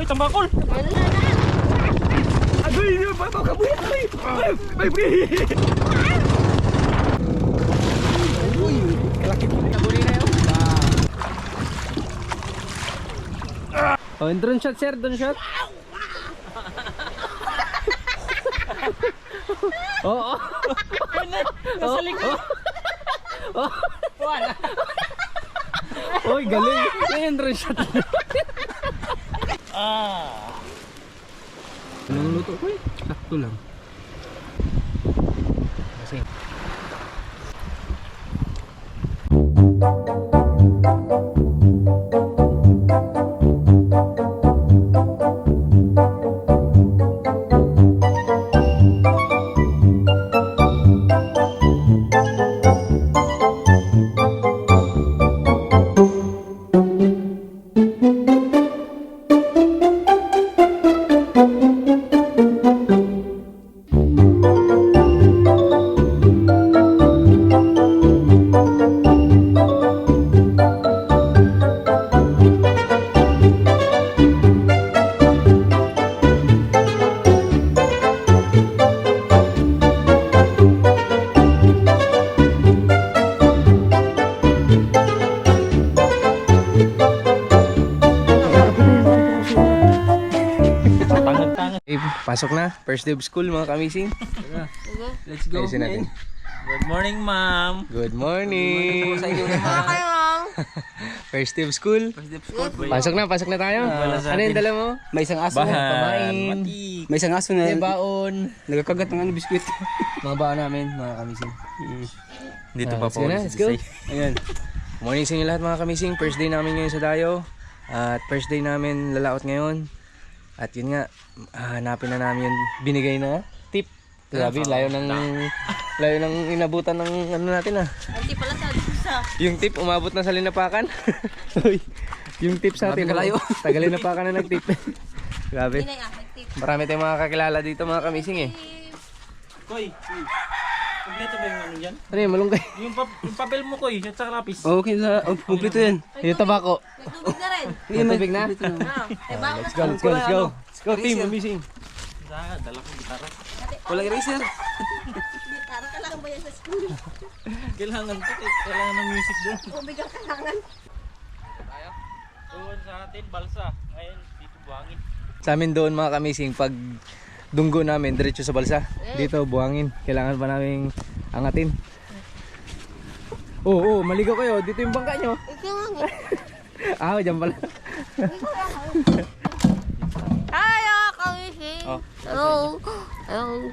tambakol. Agoy, babaw ka buhay. Ay, pre. Uy, kalaki po na guli na yun. Oh, drone shot sir, drone shot. Oo. Nasa likod. Wala. Oy, galing. Yan yung drone shot. Anong luto ko eh? Sakto lang. Kasi pasok na, first day of school mga kamising. Let's go. Ayusin natin. Good morning, ma'am. Good morning. First day of school. Pasok na tayo. Ano yung dala mo? May isang aso. Pamain. May isang aso na. May baon. Nagkakagat ng biskwit. Mga baon namin mga kamising. Dito pa po. Let's go. Ayan. Morning sa inyo lahat mga kamising. First day namin ngayon sa Dayo. At first day namin lalaot ngayon. At yun nga, hanapin na namin yung binigay na tip. Grabe, layo ng inabutan ng ano natin ah. Ang tip pala sa Yung tip umabot na sa Linapakan. Yung tip sa atin, taga Linapakan na nagtip. Grabe. Marami tayong mga kakilala dito mga kamising eh. Koy, kompleto ba yung ano dyan? Ano yun, malunggay? Yung papel mo, Koy, at saka lapis. Okay na, kumplito yan. Yung tabako. Nagtubig na rin. May tubig na? Let's Let's go. Let's go team, amazing. Dala ko gitara. Walang eraser. Gitara ka lang ba yan sa school? Kailangan to, kailangan ng music doon. Tubig ang kailangan. Doon sa atin, balsa. Ngayon, dito buhangin. Sa amin doon mga kamising, pag dunggo namin, diretso sa balsa. Dito, buhangin. Kailangan pa namin angatin. Oo, maligaw kayo. Dito yung bangka nyo. Ikaw nga. Dyan pala. Hello, Kamishi. Hello. Hello.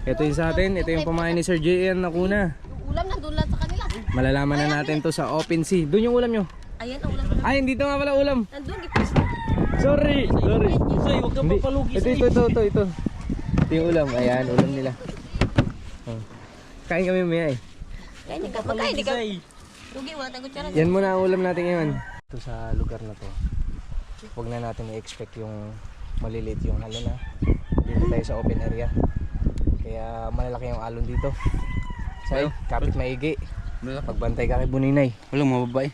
Ito yung sa atin. Ito yung pamain ni Sir J.N. Nakuna. Yung ulam nandun lang sa kanila. Malalaman na natin to sa Open Sea. Doon yung ulam nyo. Ayan ang ulam. Ay, dito nga pala ulam. Nandun, ipis. Sorry. Say, huwag kang Hindi. papalugi. Ito. Ito yung ulam. Ayan, ulam nila. Oh. Kain kami mamaya eh. Kaya hindi ka. Magkain, hindi ka. Lugi, wala tayong kutsara. Yan muna ang ulam natin ngayon. Ito sa lugar na to. Huwag na natin i-expect yung maliliit yung alon na. Dito tayo sa open area. Kaya malalaki yung alon dito. Say, kapit maigi. Pagbantay ka kay Buninay. Walang mababay.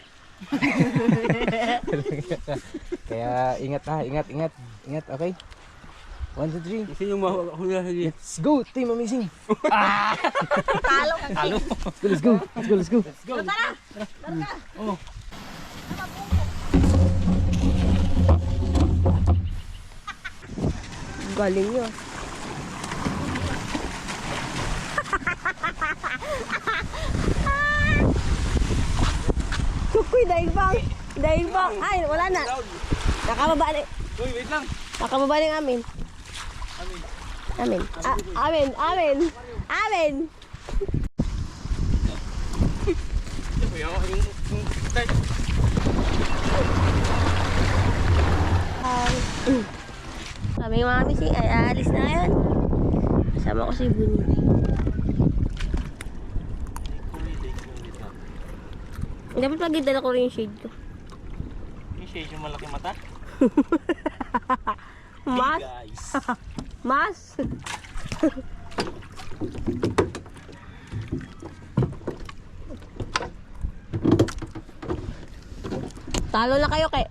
Kaya ingat ha, ingat, okay? 1, 2, 3. Sino yung mahula sa diyan? Let's go, team amazing. Talo. Let's go. Tara. Galing nyo. Kukuy, daig bang. Ay, wala na. Nakababa na. Uy, wait lang. Nakababa na yung amin. Amin. Kami mga missing ay aalis na ngayon. Kasama ko si Bunny. Dapat pagdala ko rin yung shade ko. Yung shade yung malaki mata. Mas? Guys. Mas? Talo na kayo kay.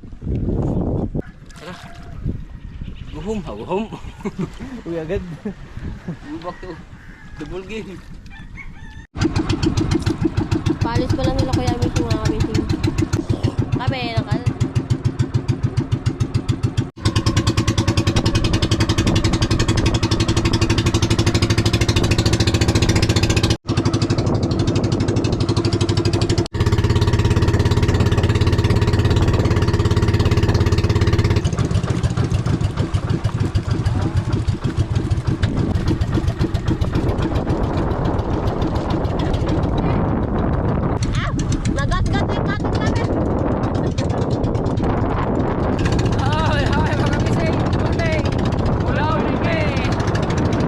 Guhum, guhum. Uy, agad. Go back to double game. Palis pa lang nila kuya Missing mga Missing. Kami, nakal. Nagat-gat yung katot namin. Ay, ay, mga bising. Kunting. Ulaw, lingke.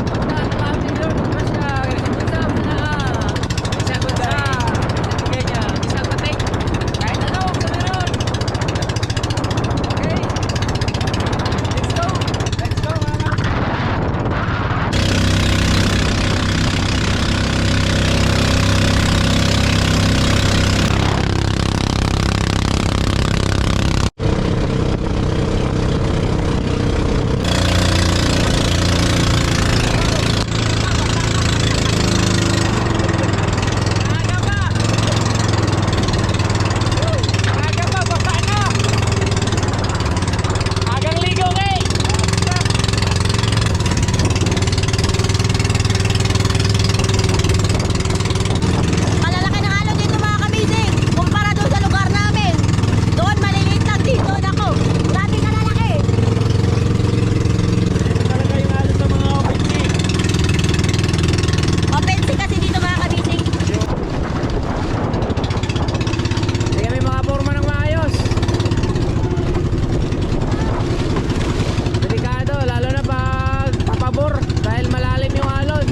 Pagkat kami doon, masya. Isa na. Isa ko sa. Kanya. Isa patik. Kahit ano, sa meron. Okay. Let's go. Let's go, mga. Aga pa, baba na! Agang ligaw eh! Malalaki ng alon dito mga kabising. Kumpara doon sa lugar namin. Doon maliliit lang dito. Nako, grabe ka lalaki. Talaga yung alas sa mga open. Opensi kasi dito mga kabising. Hindi kami makaporma ng maayos. Delikado, lalo na pag papabor dahil malalim yung alon.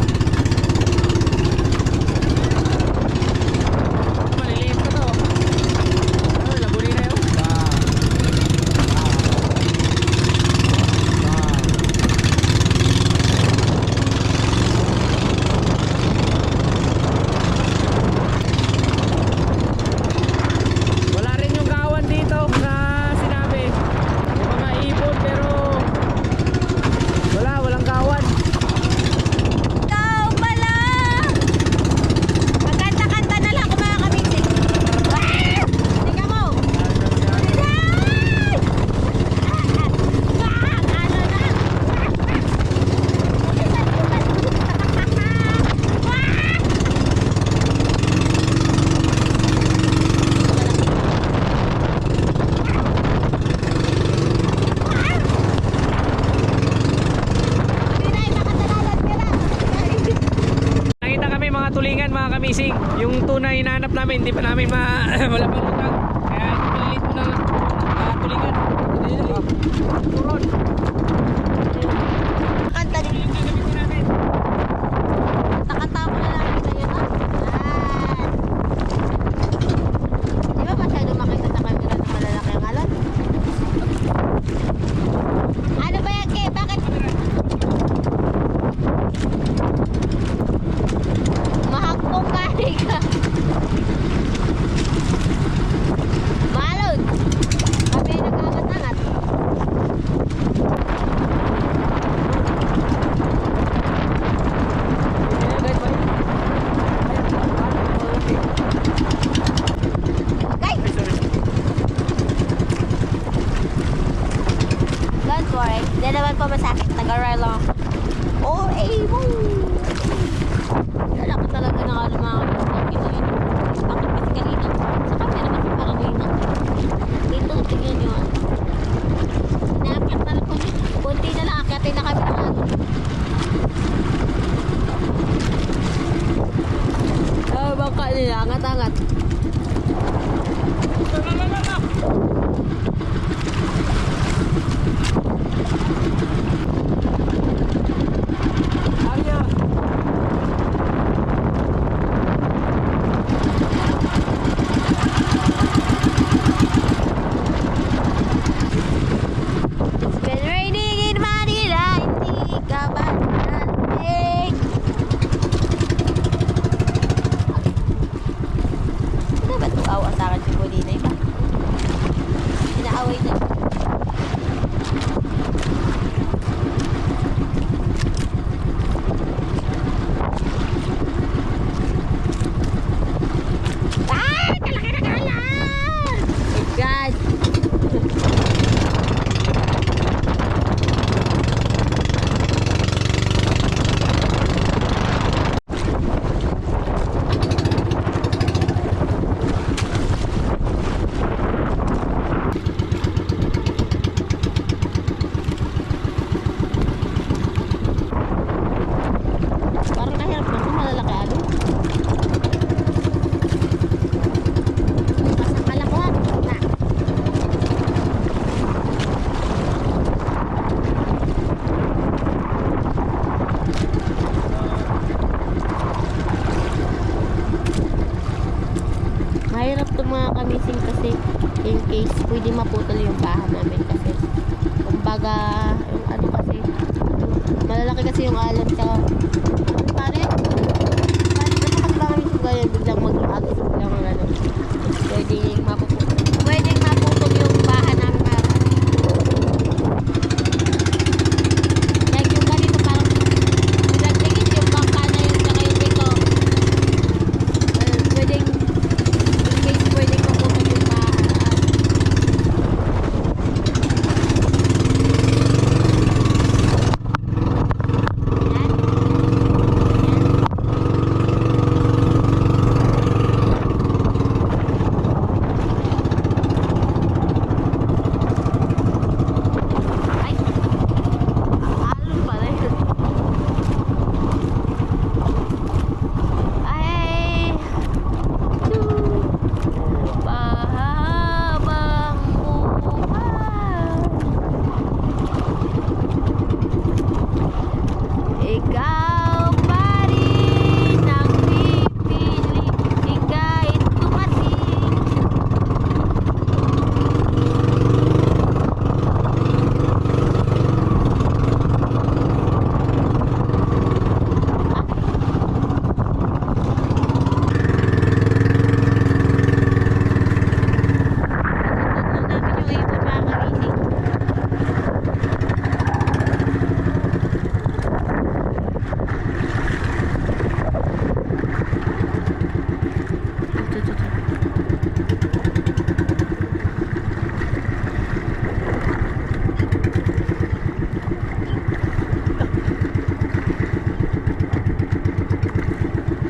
Maliliit pa to. Ano, lagunin na yun. Wala rin yung gawan dito na sinabi. Yung mga ibon pero walang gawan. Ikaw pala. Magkanta-kanta na lang ako mga kabising. Ah! Tingnan mo. Ay! Ah! Ano na? Pinay, makatalalan ka na. Nakita kami mga tulingan, mga kamising. Yung tuna hinahanap namin, hindi pa namin wala pang utang. Kaya ito maliit mo na tulingan. Turon. Kanta din. Nakanta ko na lang sa iyo, no? Yan. Di ba masyado makita sa camera na malalaki ang alon? Ano ba yan, Kay? Bakit? Mahakbong kani ka. Malon. Kami ay nag-angat-angat. Guys! Don't worry. Hindi naman po masakit. Nag-aral lang ako. Oh, woo! Wala ko talaga na ano mga kapitalism. Bakit kasi kalinaw? Sa camera kasi parang linaw. Dito, tingnan nyo. Naakyat na lang kami. Kunti na lang. Akyatin na kami ng ano. Oh, bangka nila. Angat-angat. kasi in case pwede maputol yung baha namin kasi kumbaga yung ano kasi malalaki kasi yung alon tsaka pare kasi baka kami sugayan biglang mag-agos biglang ano pwedeng maputol yung baha namin like yung ganito parang nagtingin yung bangka na yun tsaka yung dito pwedeng in case pwedeng maputol yung baha. Ay, alon pala yun. Ay, pahabang buhay ikaw pa rin ang pipili kahit tumating. Namin yung ibon mga kamising.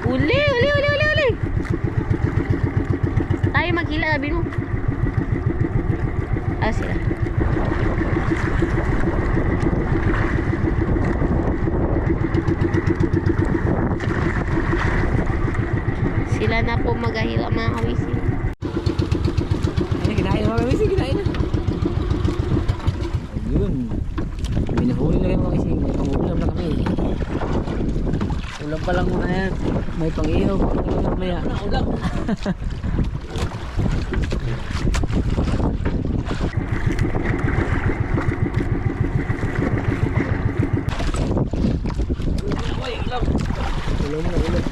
Uli! Tayo maghila, sabi mo. Ah, sila. Sila na po maghahila mga kamising. Ay, kinain na mga kamising, kinain na. Ayun. Binahuli na yung mga kamising. May pangulam na kami. Ulam pa lang muna yan. May pang-ihaw. Mamaya. Ulam. Ulam na ulam.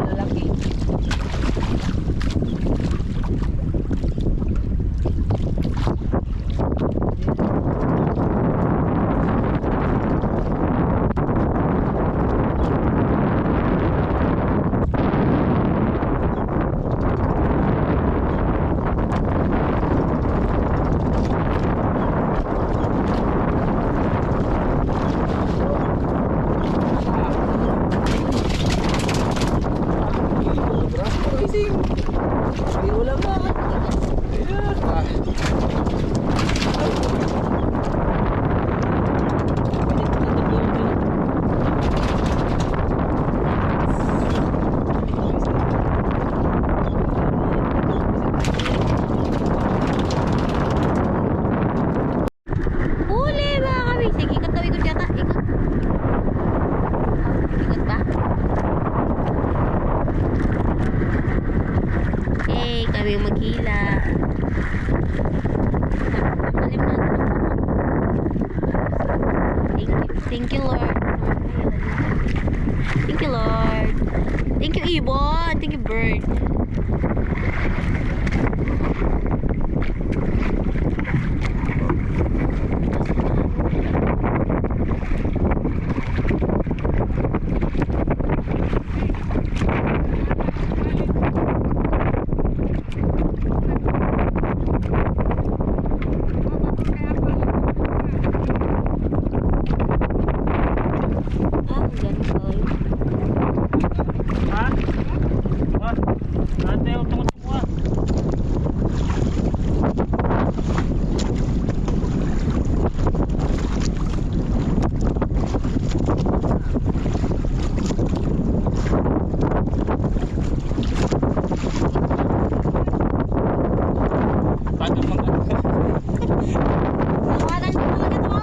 Lalaki.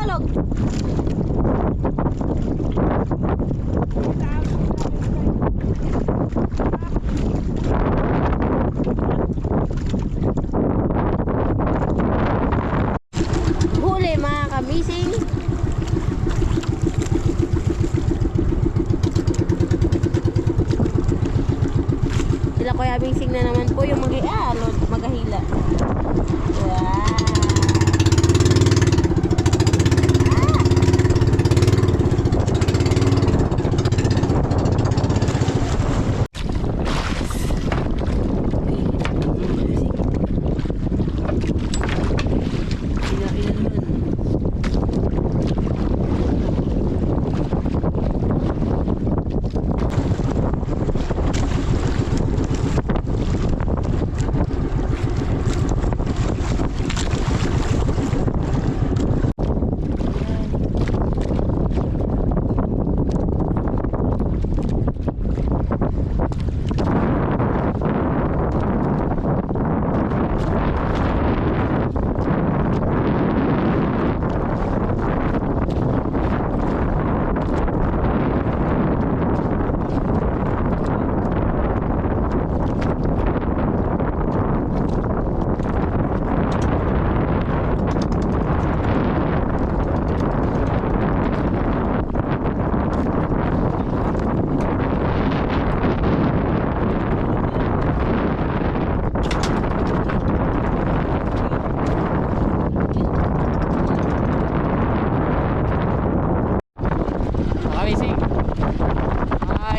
Tagalog. Huli mga kamising. Sila Kuya Bingsing na naman po yung maghahila. Wow. Amazing.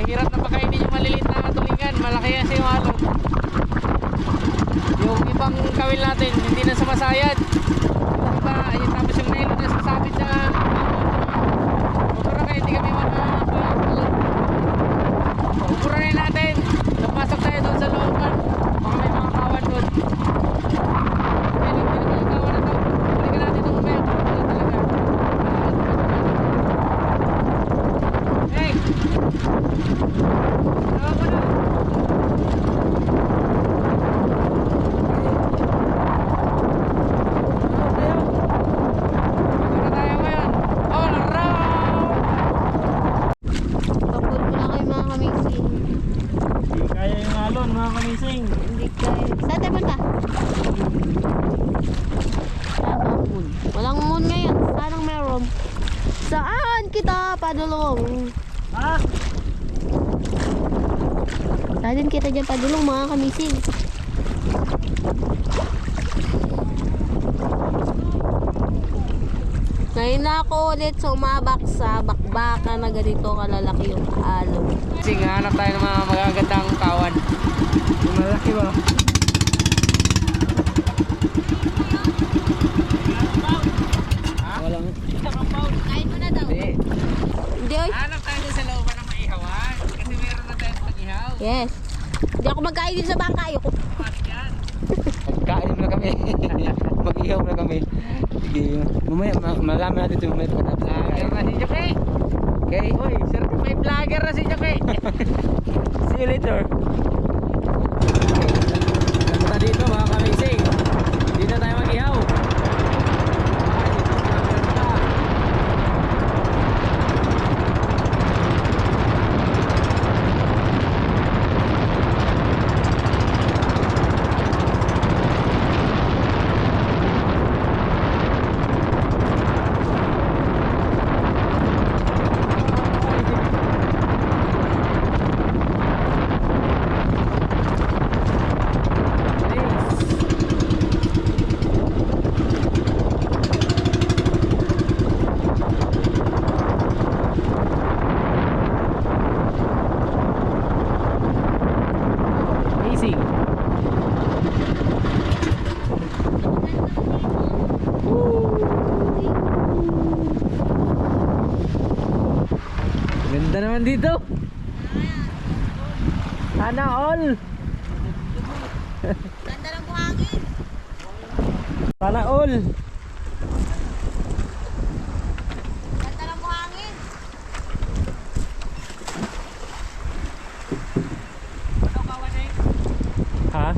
Hirap na pakainin yung maliliit na tulingan. Malaki kasi yung alon. Yung ibang kawil natin, hindi na sumasayad. Yung iba, ayun, tapos yung nylon na sasabit na ubura kaya hindi kami ubura natin. Napasok tayo doon sa looban. Baka may mga kawan doon. Hindi naman yung kawan na to. Balikan natin itong umaya. Wala talaga. Hey! Tawa ko na! Dito tayo ngayon. All around! Pagod mo na kayo mga kamising. Hindi kaya yung alon mga kamising. Hindi kayo. Saan tayo punta? Moon. Walang moon ngayon. Sanang meron. Saan kita padulong? Ah! Saan kita dyan padulong mga kamising? Ngayon na ako ulit sumabak sa bakbakan na ganito kalalaki yung alon. Kasi hanap tayo ng mga magagandang kawan. Yung malaki ba? Walang... Kain mo na daw. Hindi. Hindi oy. Hanap tayo sa looban ng maihawan. Kasi meron na tayong pag-ihaw. Yes. Hindi ako magkain din sa bangka. Ayoko. Magkain na kami. Mag-ihaw na kami. Sige, mamaya malaman natin ito mamaya Vlogger na si Joke. Okay? Uy, certified vlogger na si Joke. See you later. Punta dito mga kamising. Dito tayo mag-ihaw. Amazing. Ganda naman dito. Sana all. Ganda ng buhangin. Sana all. Ganda ng buhangin. Ha?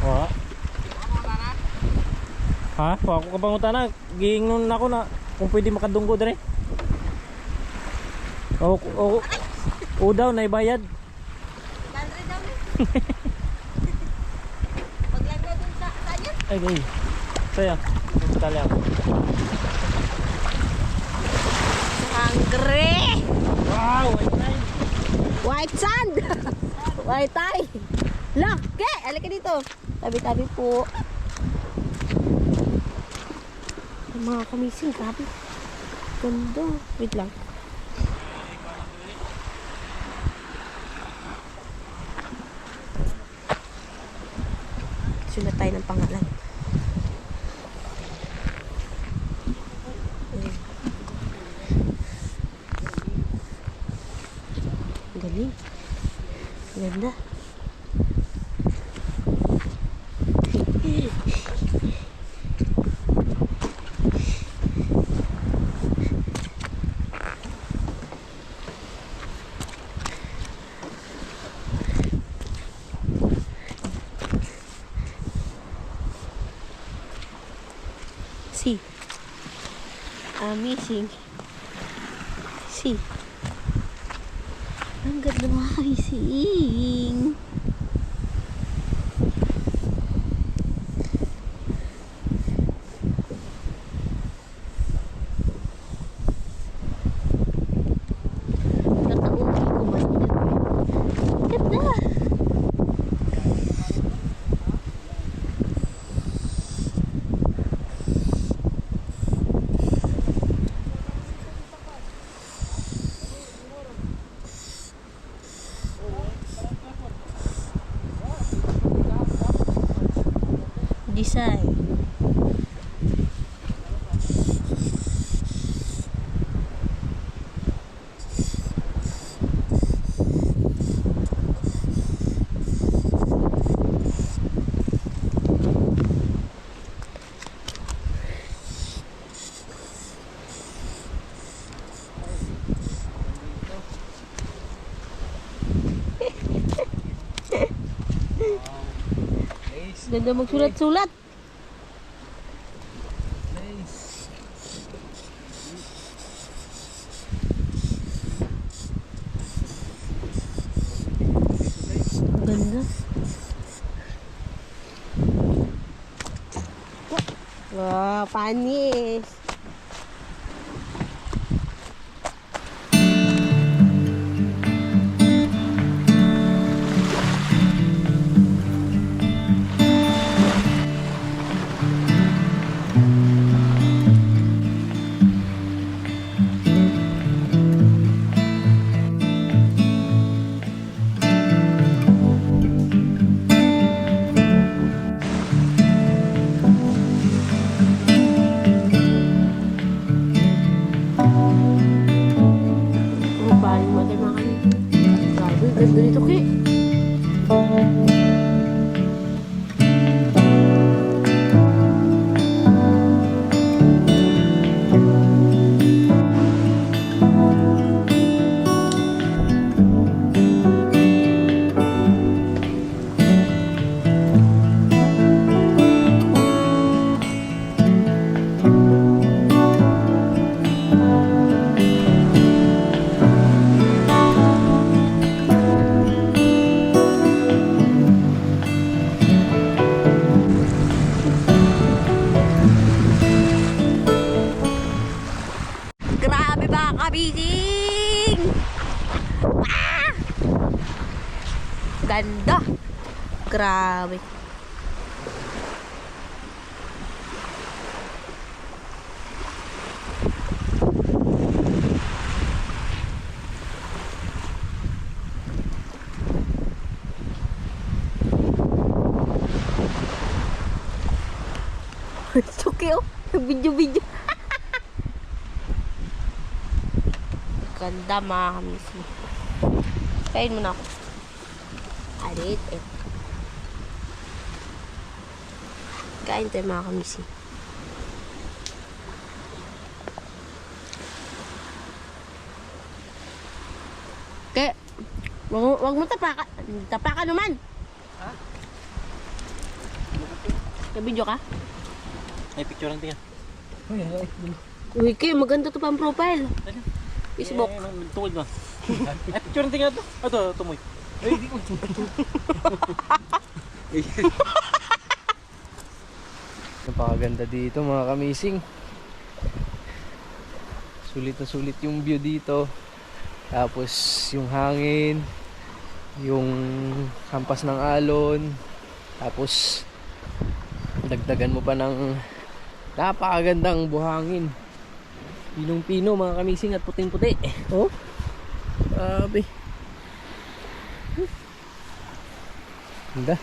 Wa. Ha? Ako ka panguta na. Giingnon ako na kung pwede makadunggo dire. O daw, naibayad. Bandre daw ni. Paglagay dun sa kanya. Ay, gay. Saya. Tali ako. Angre! Wow! White sand! White tie! Laki! Halika dito. Tabi-tabi po. Ang mga kamising, grabe. Ganda. Wait lang. Sulat tayo ng pangalan. Ayan. Galing. Ganda. See. Amazing. See. Ang ganda mga kamising. Natauki ko ba? Ganda. Design. Ganda magsulat-sulat. Ganda. Wah, panis. Ganda nito, Ki. Grabe ba kabising? Ah! Ganda. Grabe. Suki oh. Video-video. Ganda mga kamisi. Kain mo na ako. Arit eh. Kain tayo mga kamisi. Kaya, wag mo tapakan. Tapakan naman. Ha? Nabidyo ka? Ay, picture lang tingnan. Uy, Kim, maganda to pang profile. Facebook. Tungod ba? Ay, picture lang tingnan to. Ito, tumoy. Ay, di ko. Napakaganda dito mga kamising. Sulit na sulit yung view dito. Tapos yung hangin, yung hampas ng alon. Tapos dagdagan mo pa ng napakagandang buhangin. Pinong-pino mga kamising at puting-puti. Oh, grabe. Ganda.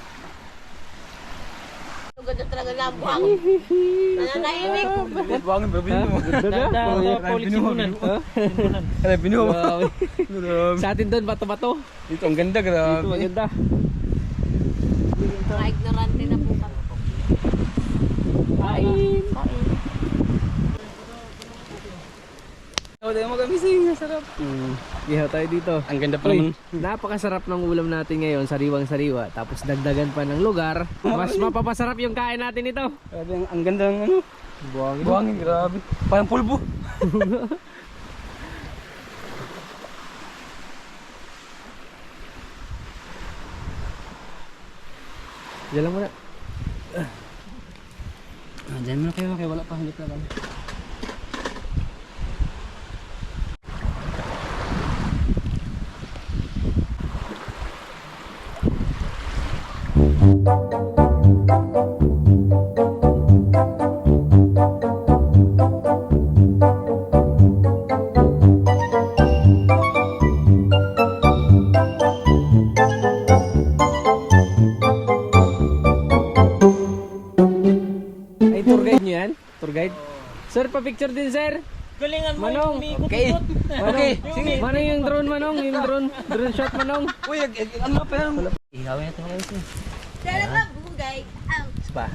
Ganda talaga na ang buhangin. Nananahimik. Buhangin, babi mo. Binuhunan. Ay, binuhunan. Sa atin doon, bato-bato. Dito, ang ganda, grabe. Dito, maganda. Mga ignorante na po kami. Kain. Oh, tayo mag-amising, sarap. Ihaw tayo dito. Ang ganda pala Uy, nun. napakasarap ng ulam natin ngayon, sariwang-sariwa. Tapos dagdagan pa ng lugar, mas mapapasarap yung kain natin ito. Grabe, ang ganda ng ano. Buhangin. Buhangin, grabe. Parang pulbo. Diyan lang muna. Diyan mo na kayo, kaya wala pa, hindi pa lang. Ay, tour guide nyo yan? Tour guide? Sir, pa-picture din, sir. Galingan mo, Manong. Okay. Okay, sige. Manong yung drone, Manong. Yung drone shot, Manong. Uy, ano pa yan? Ihawin natin mga ito. Dala ka, bugay. Isa pa.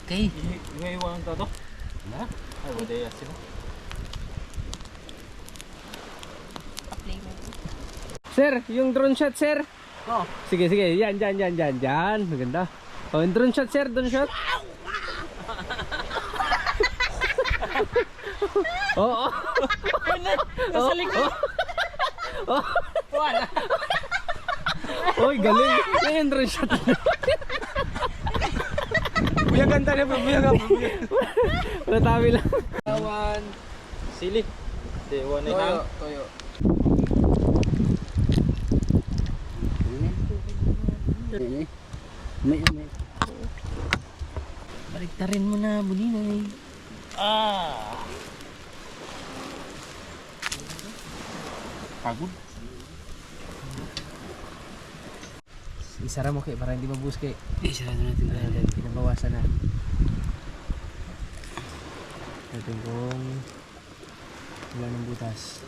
Okay. Iwanan ka to? Na? Ay, wala yan sila. Sir, yung drone shot, sir. Oh. Sige, sige. Yan. Maganda. Oh, yung drone shot, sir. Drone shot. Oo. Nasa likod. Wala. Oy, galing. Yan yung drone shot. Buya ganda na, buya ka. Natami lang. Kawan. Sili. Dewa na yan. Toyo. May. Baliktarin mo na, Buninay. Pagod. Isara mo kay para hindi mabus kay. Sarado natin. Ayan, pinabawasan na. Natin kung wala ng butas.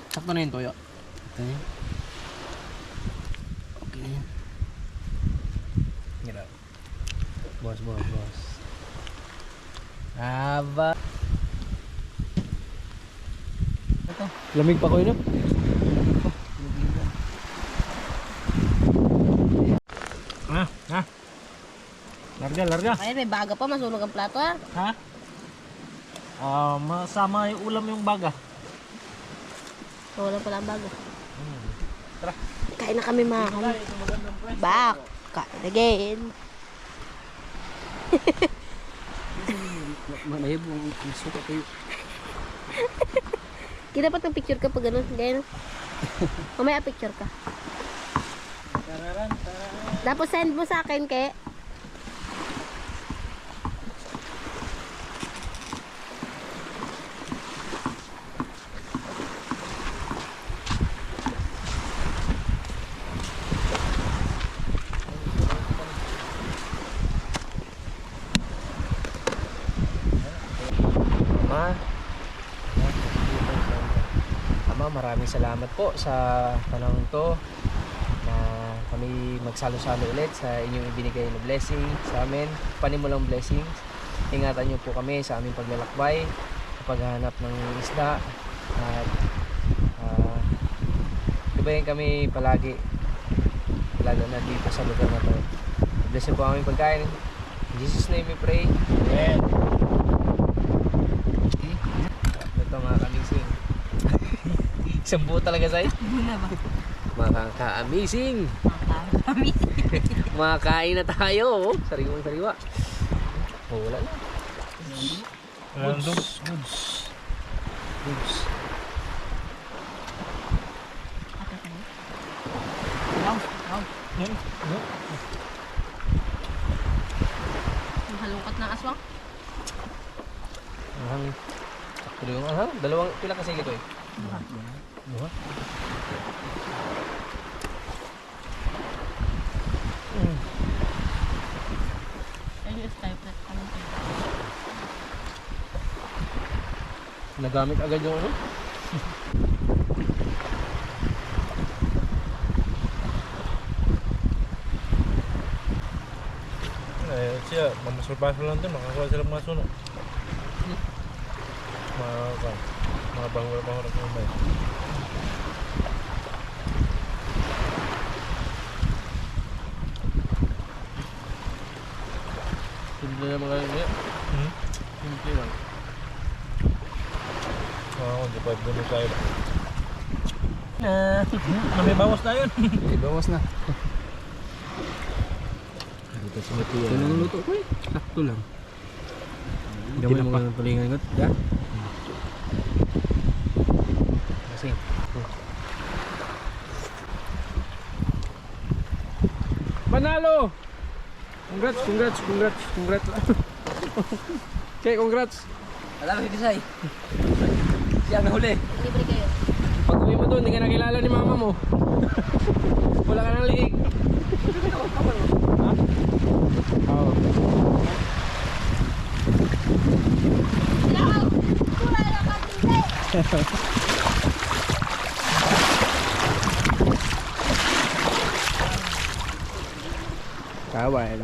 Sakto na yung toyo. Ito yan. Okay na yan. Hirap. Boss. Aba. Ito. Lamig pa ko yun. Larga. Ay, may baga pa, masunog ang plato ha. Ha? Masama yung ulam yung baga. Wala pala ang baga. Tara. Kain na kami mga kami. Back. Kain again. Mayab yung suka kayo. Dapat ng picture ka pag gano'n. Ganyan. Mamaya picture ka. Tapos send mo sa akin kay. Ama, maraming salamat po sa panahon to na kami magsalo-salo ulit sa inyong ibinigay na blessing sa amin, panimulang blessings. Ingatan niyo po kami sa aming paglalakbay, sa paghahanap ng isda at gabayan kami palagi, lalo na dito sa lugar na to. Bless niyo po ang aming pagkain. Jesus name we pray. Amen. Ito mga kamising. Isang buo talaga sa'yo. Muna ba? Mga ka-amazing. Kami. Makakain na tayo. Oh. Sariwang sariwa. Oh, wala na. Goods. Goods. Wow. Ang halungkat ng aswang. Ahang. Sakto yung ahang. Dalawang pila kasi ito eh. Dua. Ayos tayo. Nagamit agad yung ano? Eh, siya, mamasul-pasul lang din, makakuha sila mga suno. Mga bangur-bangur at umay. Simple na mga ganyan. Simple lang. Hindi pa doon tayo. May bawas na yun. Bawas na. Dito sa mati Ito nang luto ko eh. Sakto lang. Hindi mo naman ng palingan ko. Ya? Kasi. Panalo! Congrats. Che, congrats. Alam mo si Tisay. Siya ang nahuli. Libre kayo. Pag uwi mo doon, hindi ka nakilala ni mama mo. Wala ka ng liig. Ha? Oo. Kawan.